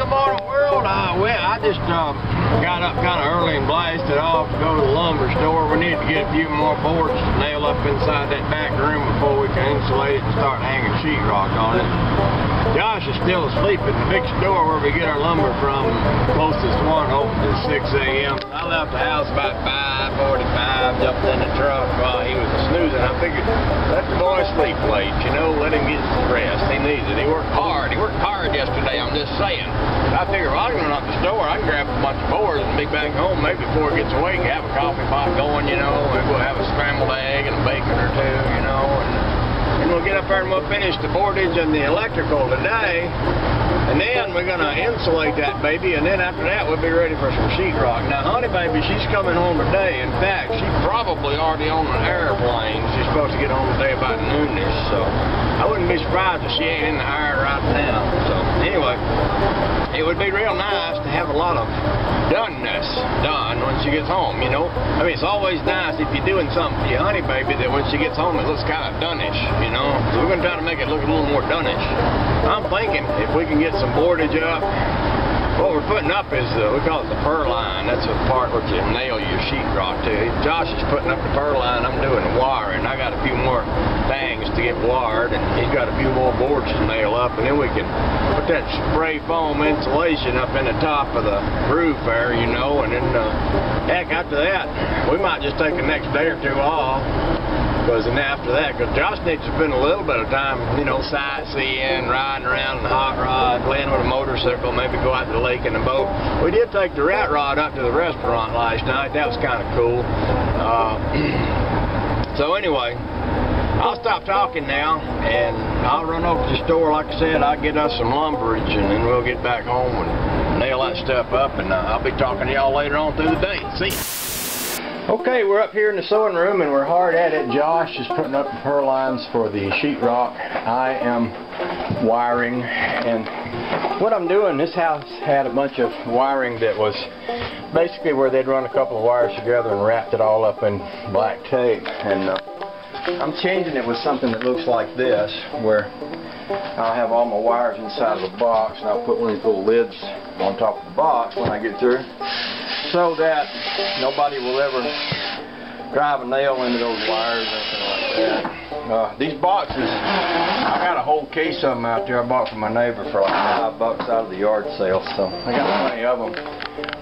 Good morning, world. I just got up kind of early and blasted off to go to the lumber store. We need to get a few more boards to nail up inside that back room before we can insulate it and start hanging sheetrock on it. Josh is still asleep at the big store where we get our lumber from. The closest one opens at 6 a.m. I left the house about 5:45, jumped in the truck while he was snoozing. I figured, let the boy sleep late, you know, let him get some rest. He needs it. He worked hard. He worked hard yesterday, I'm just saying. I figured, well, I'm going to knock the store. I can grab a bunch of boards and be back home maybe before he gets awake, have a coffee pot going, you know, and we'll have a scrambled egg and a bacon or two, you know, and we'll get up there and we'll finish the boardage and the electrical today. And then we're going to insulate that baby, and then after that we'll be ready for some sheetrock. Now, honey baby, she's coming home today. In fact, she's probably already on an airplane. She's supposed to get home today about noonish, so I wouldn't be surprised if she ain't in the air right now. So anyway, it would be real nice to have a lot of doneness done when she gets home, you know. I mean, it's always nice if you're doing something for your honey baby that when she gets home it looks kind of done-ish, you know. So we're going to try to make it look a little more done-ish. I'm thinking if we can get some boardage up, what we're putting up is, we call it the Purline. That's the part where you nail your sheetrock to. Josh is putting up the Purline, I'm doing the wiring. I got a few more things to get wired, and he's got a few more boards to nail up, and then we can put that spray foam insulation up in the top of the roof there, you know, and then, heck, after that, we might just take the next day or two off. Because then after that, because Josh needs to spend a little bit of time, you know, sightseeing, riding around in the hot rod, playing with a motorcycle, maybe go out to the lake in a boat. We did take the rat rod up to the restaurant last night. That was kind of cool. So anyway, I'll stop talking now, and I'll run over to the store. Like I said, I'll get us some lumberage, and then we'll get back home and nail that stuff up, and I'll be talking to y'all later on through the day. See ya. Okay, we're up here in the sewing room and we're hard at it. Josh is putting up the purlines for the sheetrock. I am wiring, and what I'm doing, this house had a bunch of wiring that was basically where they'd run a couple of wires together and wrapped it all up in black tape. And I'm changing it with something that looks like this, where I'll have all my wires inside of a box, and I'll put one of these little lids on top of the box when I get through, so that nobody will ever drive a nail into those wires or anything like that. These boxes, I got a whole case of them out there I bought from my neighbor for like $5 out of the yard sale, so I got plenty of them.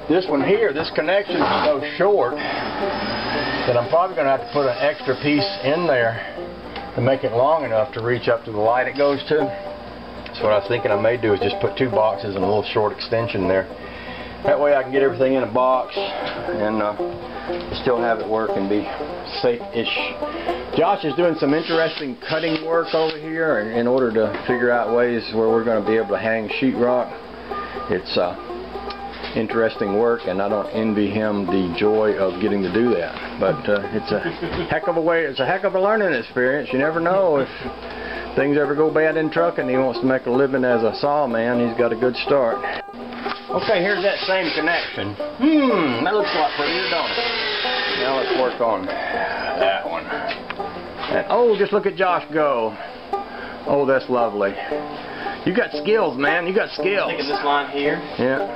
This one here, this connection is so short that I'm probably going to have to put an extra piece in there to make it long enough to reach up to the light it goes to. So what I was thinking I may do is just put two boxes and a little short extension there. That way I can get everything in a box and still have it work and be safe-ish. Josh is doing some interesting cutting work over here in order to figure out ways where we're going to be able to hang sheetrock. It's interesting work, and I don't envy him the joy of getting to do that. But it's a heck of a way, it's a heck of a learning experience. You never know if things ever go bad in trucking. He wants to make a living as a sawman. He's got a good start. Okay, here's that same connection. That looks a lot prettier, don't it? Now let's work on that one. And, oh, just look at Josh go. Oh, that's lovely. You got skills, man. You got skills. Thinking this line here. Yeah.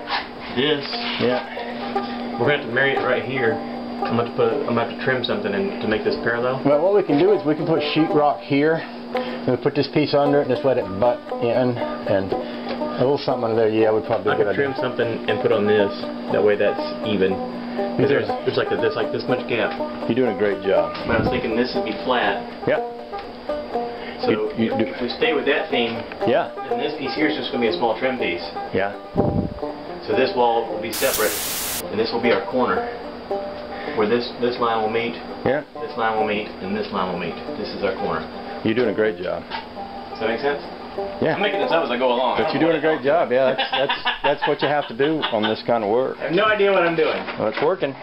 This. Yeah. We're going to have to marry it right here. I'm going to have to trim something to make this parallel. Well, what we can do is we can put sheetrock here. And we put this piece under it and just let it butt in, and a little something under there. Yeah, would probably be a good idea. I could trim something and put on this. That way that's even. Because there's like this much gap. You're doing a great job. But I was thinking this would be flat. Yep. So if we stay with that theme, yeah, then this piece here is just going to be a small trim piece. Yeah. So this wall will be separate, and this will be our corner, where this line will meet. Yeah. This line will meet, and this line will meet. This is our corner. You're doing a great job. Does that make sense? Yeah. I'm making this up as I go along. But you're doing a great job. Yeah, that's what you have to do on this kind of work. I have no idea what I'm doing. Well, it's working.